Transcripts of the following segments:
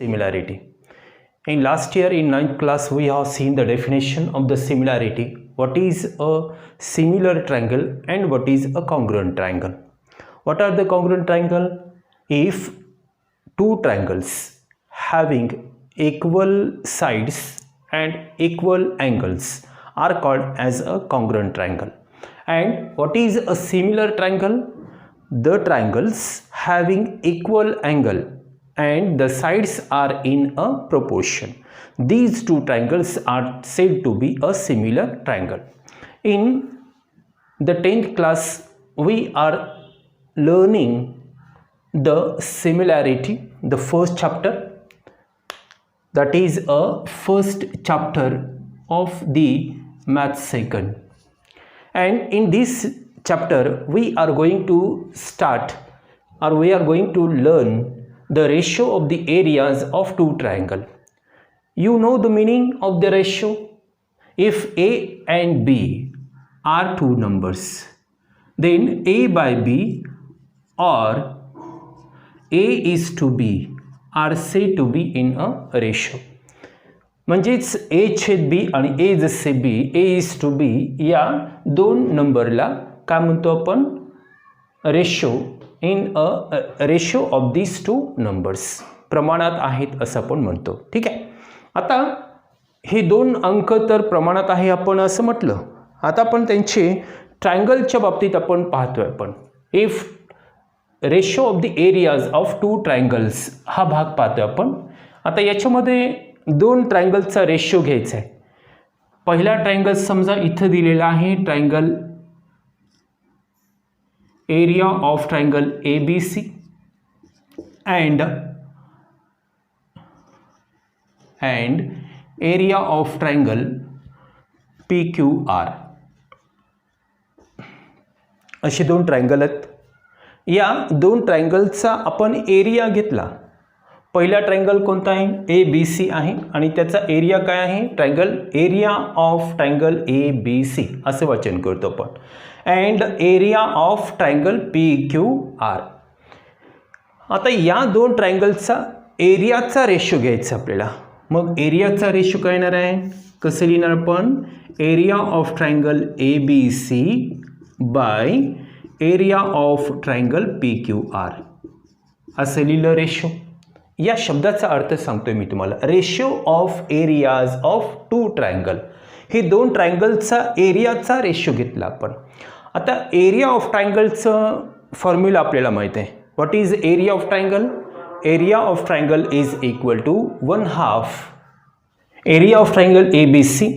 Similarity. In last year in 9th class we have seen the definition of the similarity. What is a similar triangle and what is a congruent triangle? What are the congruent triangle? If two triangles having equal sides and equal angles are called as a congruent triangle. And what is a similar triangle? The triangles having equal angle and the sides are in a proportion. These two triangles are said to be a similar triangle. In the 10th class we are learning the similarity, the first chapter, that is a first chapter of the math second. And in this chapter we are going to start, or we are going to learn the ratio of the areas of two triangles. You know the meaning of the ratio? If A and B are two numbers, then A by B or A is to B are said to be in a ratio. म्हणजेच A छेद B आणि A जसे B, A is to B या दोन नंबरला काय म्हणतो आपण? Ratio. In a ratio of these two numbers, प्रमाणात आहेत असं आपण म्हणतो. ठीक आहे. आता हे दोन अंक तर प्रमाणात आहे आपण असं म्हटलं. आता आपण त्यांचे ट्रायंगलच्या बाबतीत आपण पाहतोय. आपण if ratio of the areas of two triangles हा भाग पाहतोय आपण. आता याच्यामध्ये दोन ट्रायंगलचा रेशो घ्यायचा आहे. पहिला ट्रायंगल समजा इथं दिलेला आहे, triangle area of triangle ABC and area of triangle PQR. असे दोन ट्रायंगल आहेत. या दोन ट्रायंगलचा आपण एरिया घेतला. पहिला ट्रायंगल कोणता आहे? ABC आहे आणि त्याचा एरिया काय आहे? Triangle area of triangle ABC असे वाचन करतो आपण. And area of triangle PQR. आता या दोन ट्रायंगलचा एरियाचा रेशो घ्यायचा आपल्याला. मग एरियाचा रेशो काय येणार आहे? कसं लिहिणार आपण? Area of triangle ABC by area of triangle PQR असं लिहिलं रेशो. या शब्दाचा अर्थ सांगतोय मी तुम्हाला. Ratio of areas of two triangle. हे दोन ट्रायंगलचा एरियाचा रेशो घेतला आपण. आता एरिया ऑफ ट्रायंगलचं फॉर्म्युला आपल्याला माहिती आहे. What is area of triangle? Area of triangle is equal to 1/2 area of triangle ABC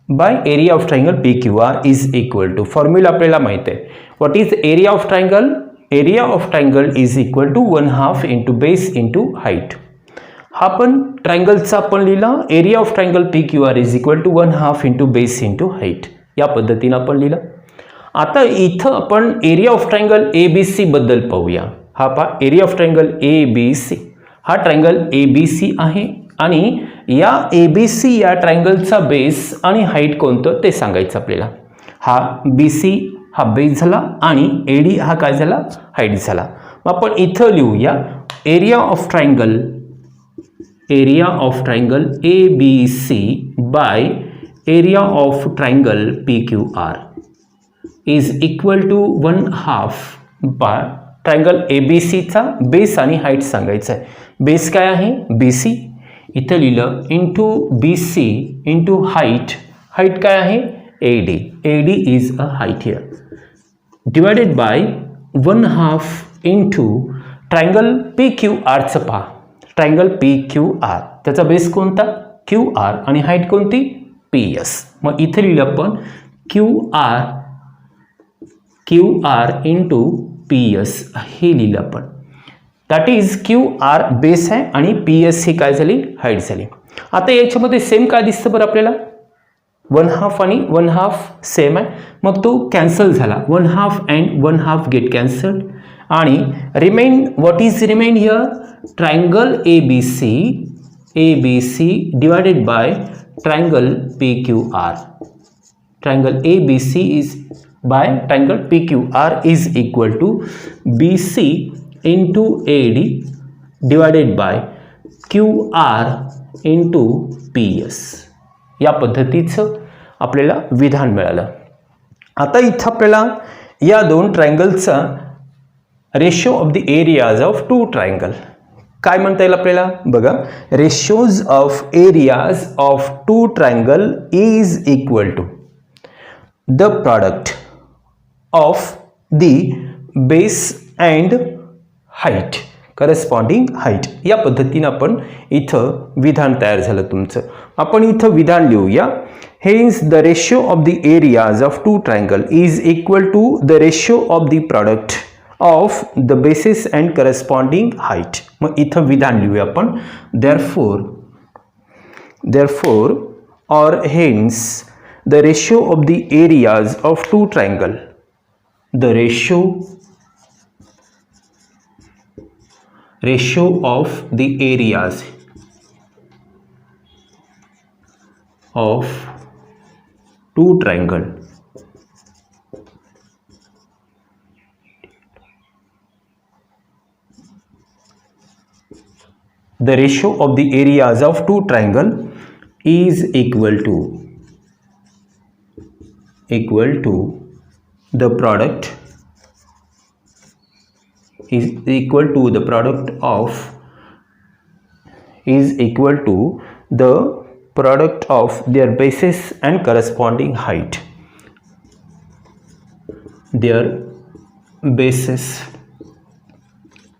by area of triangle PQR is equal to, formula आपल्याला माहिती आहे. What is area of triangle? Area of triangle is equal to 1/2 into base into height. हा पण ट्रायंगलचा आपण लिहिला. Area of triangle PQR is equal to 1/2 into base into height. या पद्धतीनं आपण लिहिलं. आता इथं आपण एरिया ऑफ ट्रायंगल ABC बद्दल पाहूया. हा पहा, एरिया ऑफ ट्रायंगल ABC. हा ट्रायंगल ABC आहे आणि या ABC या ट्रायंगलचा बेस आणि हाईट कोणतं ते सांगायचं आपल्याला. हा BC हा बेस झाला आणि AD हा काय झाला? हाईट झाला. मग आपण इथं लिहूया area of triangle ABC by area of triangle PQR is equal to 1/2 by triangle ABCचा बेस आणि हाईट सांगायचं आहे. बेस काय आहे? BC. इथं लिहिलं into BC into height. Height काय आहे? AD. AD is a height here. Divided by 1/2 into triangle PQRचं पहा. ट्रायंगल PQR त्याचा बेस कोणता? QR आणि हाईट कोणती? PS. मग इथे लिहिलं आपण QR इंटू PS हे लिहिलं आपण. दॅट इज QR बेस आहे आणि PS ही काय झाली? हाईट झाली. आता याच्यामध्ये सेम काय दिसतं बरं आपल्याला? 1/2 आणि 1/2 सेम आहे. मग तो कॅन्सल झाला. 1/2 अँड 1/2 गेट कॅन्सल्ड आणि remain. What is remain here? Triangle ABC divided bye triangle PQR. Triangle ABC is by triangle PQR is equal to BC into AD divided by QR into PS या पद्धतीचं आपल्याला विधान मिळालं. आता इथं आपल्याला या दोन ट्रायंगलचा ratio of the areas of two triangle काय म्हणता येईल आपल्याला बघा. Ratios of areas of two triangle is equal to the product of the base and height corresponding height या पद्धतीने आपण इथं विधान तयार झालं तुमचं. आपण इथं विधान लिहूया. Hence the ratio of the areas of two triangle is equal to the ratio of the product of the bases and corresponding height. मग इथं विधान लिहूया आपण. Therefore or hence the ratio of the areas of two triangle, the ratio of the areas of two triangle the ratio of the areas of two triangle is equal to the product is equal to the product of the product of their bases and corresponding height. Their bases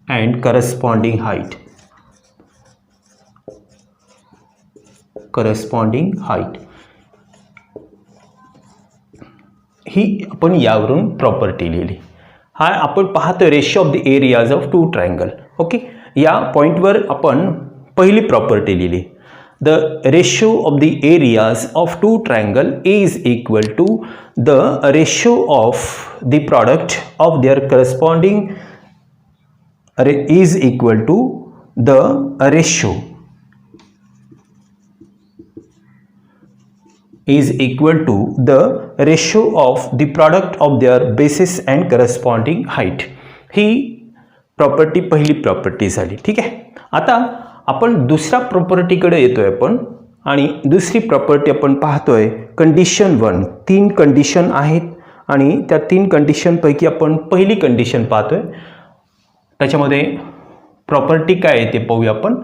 and corresponding height. ही आपण यावरून property लिहिली. हा आपण पाहतो ratio of the areas of two triangle. Okay, या पॉइंटवर आपण पहिली प्रॉपर्टी लिहिली. The ratio of the areas of two triangle is equal to the ratio of the product of their corresponding is equal to the ratio of the product of their bases and corresponding height. He property पहिली property झाली. ठीक आहे. आता आपण दुसऱ्या प्रॉपर्टीकडे येतोय आपण आणि दुसरी प्रॉपर्टी आपण पाहतोय कंडिशन 1. 3 कंडिशन आहेत आणि त्या 3 कंडिशनपैकी आपण पहिली कंडिशन पाहतोय. त्याच्यामध्ये प्रॉपर्टी काय आहे ते पाहूया आपण.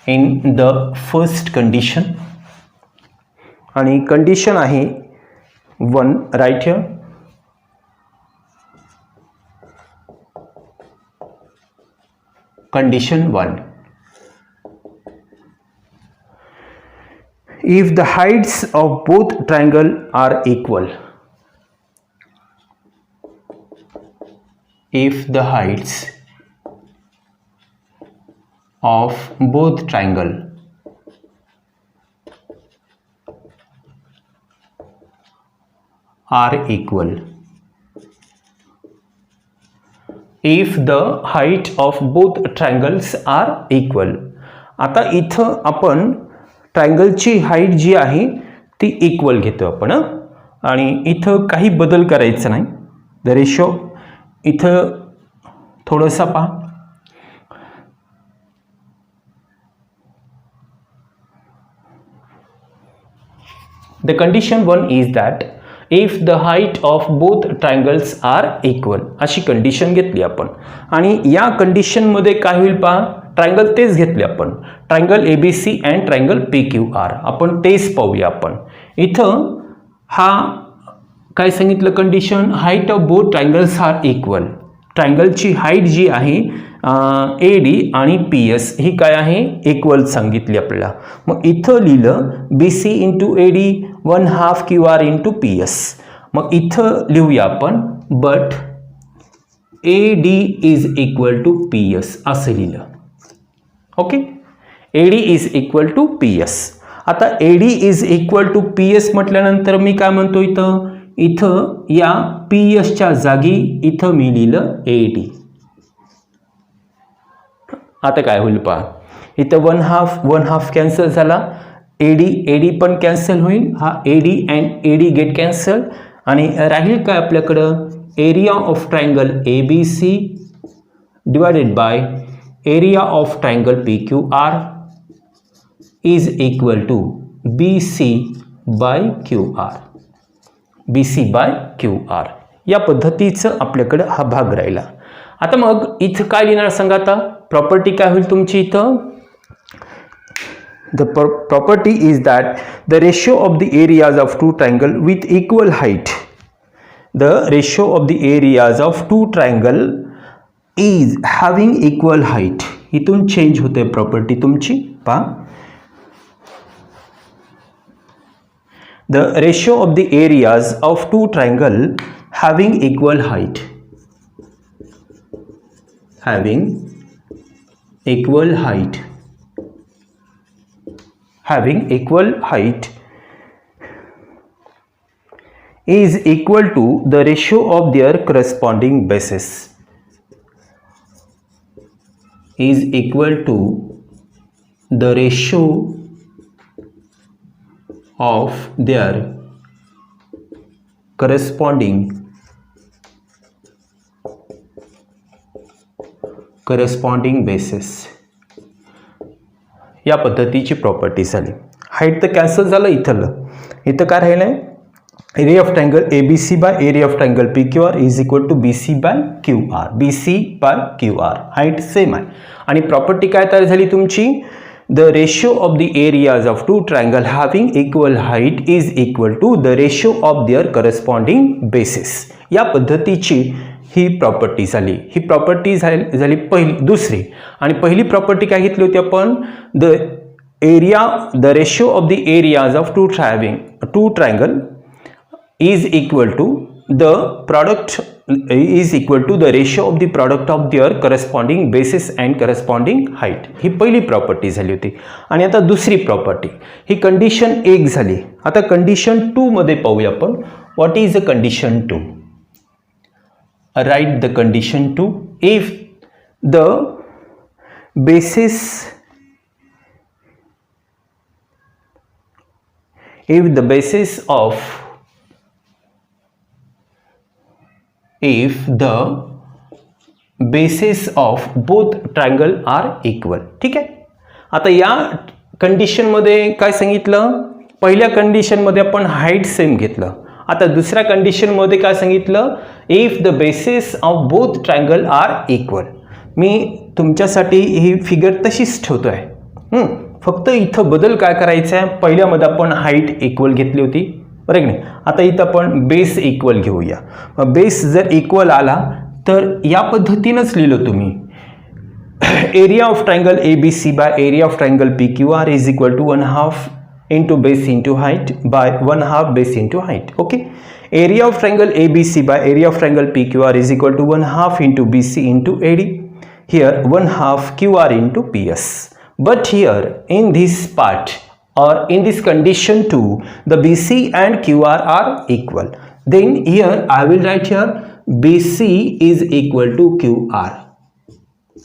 इन द फर्स्ट कंडिशन आणि कंडिशन आहे 1 right here. Condition 1. If the heights of both triangle are equal, if the heights of both triangle are equal, if the height of both triangles are equal. आता इथं आपण ट्रायंगलची height जी आहे ती equal घेतो आपण आणि इथं काही बदल करायचं नाही. द रेशो इथं थोडंसं पहा. The condition 1 is that if the height of both triangles are equal अशी कंडिशन घेतली आपण आणि या कंडिशन मध्ये काय होईल पहा. ट्रायंगल तेच घेतले आपण. Triangle ABC and triangle PQR आपण तेच पाहूया. आपण इथं हा काय सांगितलं condition. Height of both triangles are equal. ट्रायंगलची हाईट जी आहे AD आणि PS ही काय आहे इक्वल सांगितली आपल्याला. मग इथं लिहिलं BC into AD 1/2 QR into PS. मग इथं लिहूया आपण but AD is equal to PS असं लिहिलं. Okay, AD is equal to PS. आता AD is equal to PS म्हटल्यानंतर मी काय म्हणतो इथं या PSच्या जागी इथं मी लिहिलं AD. आता काय होईल पहा. इथं 1/2 कॅन्सल झाला. AD पण कॅन्सल होईल. हा AD and AD get cancel आणि राहील काय आपल्याकडं area of triangle ABC divided by area of triangle PQR is equal to BC by QR. BC by QR या पद्धतीचं आपल्याकडे हा भाग राहिला. आता मग इथं काय लिहिणार सांगा. आता प्रॉपर्टी काय होईल तुमची इथं. The property is that the ratio of the areas of two triangle with equal height, the ratio of the areas of two triangle is having equal height. इथून चेंज होते प्रॉपर्टी तुमची पहा. The ratio of the areas of two triangle having equal height, having equal height, having equal height is equal to the ratio of their corresponding bases, is equal to the ratio of their corresponding bases. या पद्धतीची property झाली. Height तर cancel झालं. इथं काय राहिलं आहे. Area of triangle ABC by area of triangle PQR is equal to BC by QR. BC by QR height same आहे. आणि प्रॉपर्टी काय तयार झाली तुमची. The ratio of the areas of two triangle having equal height is equal to the ratio of their corresponding bases. या पद्धतीची ही property झाली. ही property झाली दुसरी. आणि पहिली प्रॉपर्टी काय घेतली होती आपण. The ratio of the areas of two triangle is equal to the product is equal to the ratio of the product of their corresponding basis and corresponding height. ही पहिली प्रॉपर्टी झाली होती. आणि आता दुसरी प्रॉपर्टी ही कंडिशन 1 झाली. आता condition 2 मध्ये पाहूया आपण. What is the condition 2. Right the condition 2. If the basis of both triangle are equal. ठीक आहे. आता या कंडिशन मध्ये काय सांगितलं. पहिल्या कंडिशन मध्ये आपण हाईट सेम घेतलं. आता दुसऱ्या कंडिशन मध्ये काय सांगितलं. If the basis of both triangle are equal. मी तुमच्यासाठी ही फिगर तशीच ठेवतोय. फक्त इथं बदल काय करायचा आहे. पहिल्यामध्ये आपण हाईट इक्वल घेतली होती बरं की नाही. आता इथं आपण बेस इक्वल घेऊया. बेस जर इक्वल आला तर या पद्धतीनंच लिहिलं तुम्ही. Area of triangle ABC by area of triangle PQR is equal to 1/2 into base into height by 1/2 base into height. Okay. Area of triangle ABC by area of triangle PQR is equal to 1/2 into BC into AD. Here 1/2 QR into PS. But here in this part or in this condition 2, the BC and QR are equal. Then here I will write here BC is equal to QR.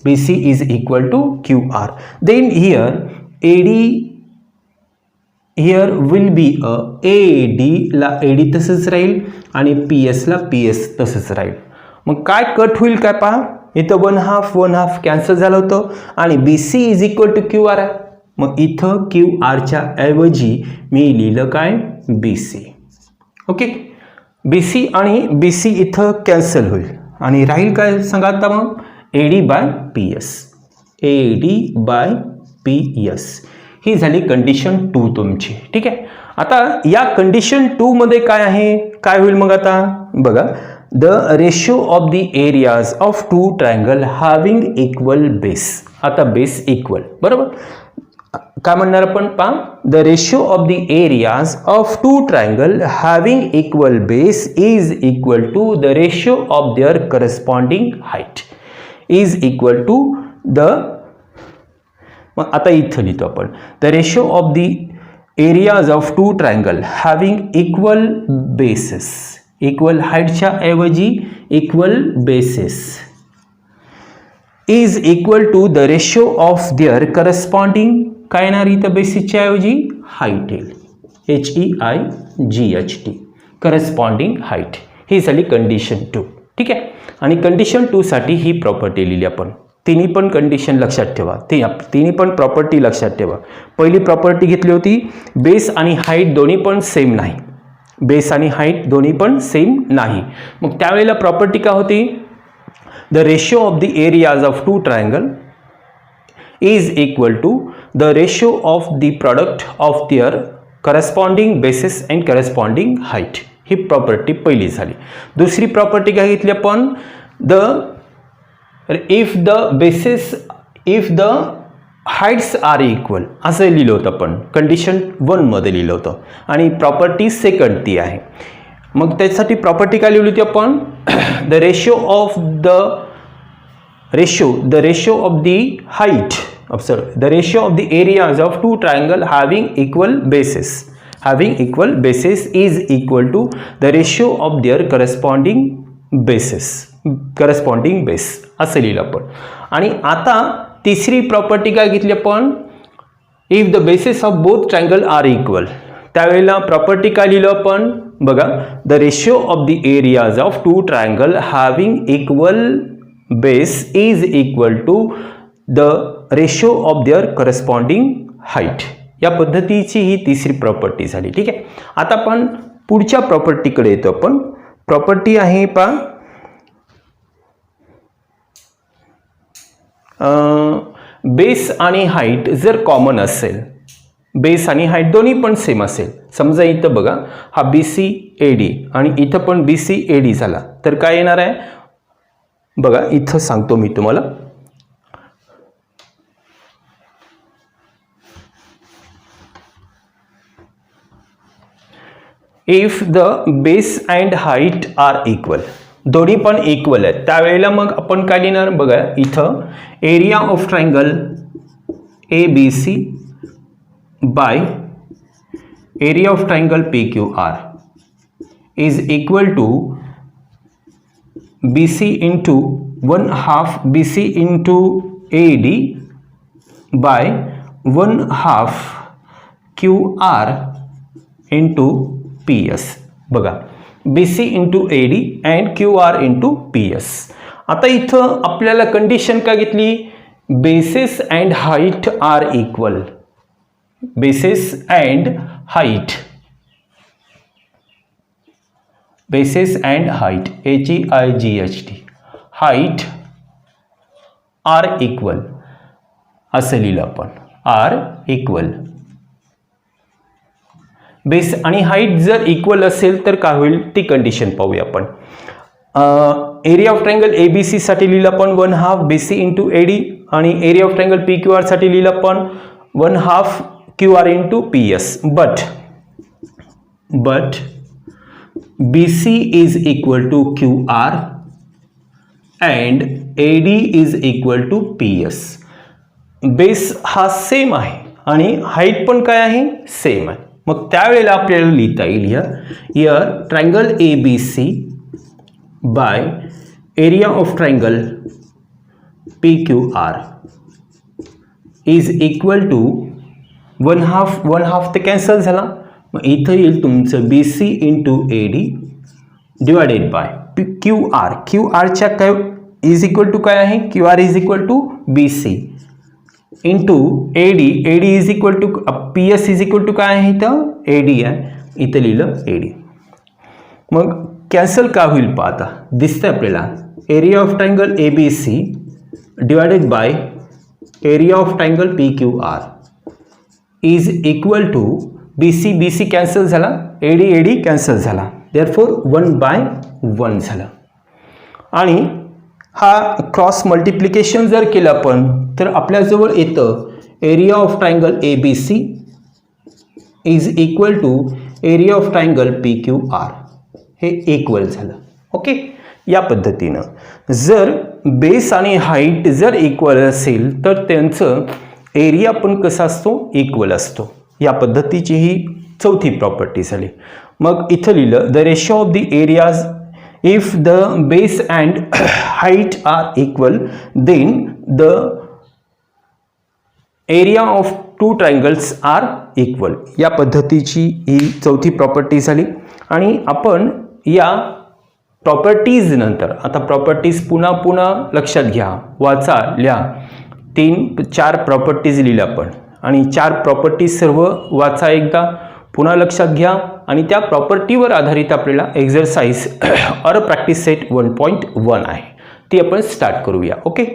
BC is equal to QR. Then here AD here will be a AD ला AD तसंच राहील आणि PS ला PS तसंच राहील. मग काय cut होईल काय पहा. इथं 1/2 कॅन्सल झालं होतं आणि BC is equal to QR आहे. मग इथं QRच्या ऐवजी मी लिहिलं काय BC. ओके. BC आणि BC इथं कॅन्सल होईल आणि राहील काय सांगा आता मग AD by PS. AD by PS ही झाली कंडिशन 2 तुमची. ठीक आहे. आता या कंडिशन 2 मध्ये काय आहे. काय होईल मग आता बघा. The ratio of the areas of two triangle having equal base. आता बेस इक्वल बरोबर. काय म्हणणार आपण पहा. The ratio of the areas of two triangle having equal base is equal to the ratio of their corresponding height is equal to the. मग आता इथं लिहितो आपण. The ratio of the areas of two triangle having equal bases. Equal हाईटच्या ऐवजी equal bases is equal to the ratio of their corresponding. काय येणार इथं बेसिसच्या ऐवजी हाईट येईल. HEIGHT corresponding height. ही झाली कंडिशन 2. ठीक आहे. आणि कंडिशन 2 साठी ही प्रॉपर्टी लिहिली आपण. तिन्ही पण कंडिशन लक्षात ठेवा, तिन्ही पण प्रॉपर्टी लक्षात ठेवा. पहिली प्रॉपर्टी घेतली होती बेस आणि हाईट दोन्ही पण सेम नाही, बेस आणि हाईट दोन्ही पण सेम नाही. मग त्यावेळेला प्रॉपर्टी काय होती, the ratio of the areas of two triangle is equal to the ratio of the product of their corresponding basis and corresponding height. ही प्रॉपर्टी पहिली झाली. दुसरी प्रॉपर्टी काय घेतली आपण, if the heights are equal असं लिहिलं होतं आपण, कंडिशन 1 मध्ये लिहिलं होतं. आणि प्रॉपर्टी सेकंड ती आहे. मग त्यासाठी प्रॉपर्टी काय लिहिली होती आपण, the ratio of the height the ratio of the areas of two triangle having equal basis is equal to the ratio of their corresponding base असं लिहिलं आपण. आणि आता तिसरी प्रॉपर्टी काय घेतली आपण, if the basis of both triangle are equal. त्यावेळेला प्रॉपर्टी काय लिहिलं आपण बघा, the ratio of the areas of two triangle having equal base is equal to the ratio of their corresponding height. या पद्धतीची ही तिसरी प्रॉपर्टी झाली. ठीक आहे. आता आपण पुढच्या प्रॉपर्टीकडे येतो. आपण प्रॉपर्टी आहे पहा, बेस आणि हाईट जर कॉमन असेल, बेस आणि हाईट दोन्ही पण सेम असेल, समजा इथं बघा हा BCAD आणि इथं पण BCAD झाला, तर काय येणार आहे बघा, इथं सांगतो मी तुम्हाला. If the base and height are equal, दोन्ही पण इक्वल आहेत, त्यावेळेला मग आपण काय लिहिणार बघा, इथं area of triangle ABC by area of triangle PQR is equal to BC into 1/2 BC into AD by 1/2 QR into PS. बघा, BC into AD and QR into PS. आता इथं आपल्याला कंडिशन काय घेतली, basis and height are equal. Basis and height, basis and height HEIGHT, height are equal असं लिहिलं आपण, are equal. Base आणि हाईट जर इक्वल असेल तर काय होईल ती कंडिशन पाहूया आपण. एरिया ऑफ ट्रायंगल ABC साठी लिहिलं आपण 1/2 BC इंटू AD आणि एरिया ऑफ ट्रायंगल PQR साठी लिहिलं आपण 1/2 QR into PS. but BC is equal to QR and AD is equal to PS. Base हा सेम आहे आणि हाईट पण काय आहे, सेम आहे. मग त्यावेळेला आपल्याला लिहिता येईल here triangle ABC by area of triangle PQR is equal to 1/2 ते कॅन्सल झाला. मग इथं येईल तुमचं BC into AD divided by QR. QRच्या काय इज इक्वल टू काय आहे, QR is equal to BC into AD is equal to PS is equal to काय आहे, इथं AD आहे, इथं लिहिलं AD. मग कॅन्सल का होईल पहा, आता दिसतंय आपल्याला area of triangle ABC divided by area of triangle PQR is equal to BC cancel झाला, AD कॅन्सल झाला, देअरफॉर 1/1 झाला. आणि हा क्रॉस मल्टिप्लिकेशन जर केलं आपण तर आपल्याजवळ येतं area of triangle ABC is equal to area of triangle PQR. हे इक्वल झालं. ओके. या पद्धतीनं जर बेस आणि हाईट जर इक्वल असेल तर त्यांचं एरिया पण कसा असतो, इक्वल असतो. या पद्धतीची ही चौथी प्रॉपर्टी झाली. मग इथं लिहिलं the ratio of the areas if the base and height are equal then the area of two triangles are equal. या पद्धतीची ही चौथी प्रॉपर्टी झाली. आणि आपण या प्रॉपर्टीज नंतर आता प्रॉपर्टीज पुन्हा पुन्हा लक्षात घ्या, वाचा, लिहा. 4 प्रॉपर्टीज लिहिल्या आपण आणि 4 प्रॉपर्टीज सर्व वाचा एकदा, पुन्हा लक्षात घ्या आणि त्या प्रॉपर्टीवर आधारित आपल्याला एक्झरसाइज और प्रॅक्टिस सेट 1.1 आहे ती आपण स्टार्ट करूया. ओके.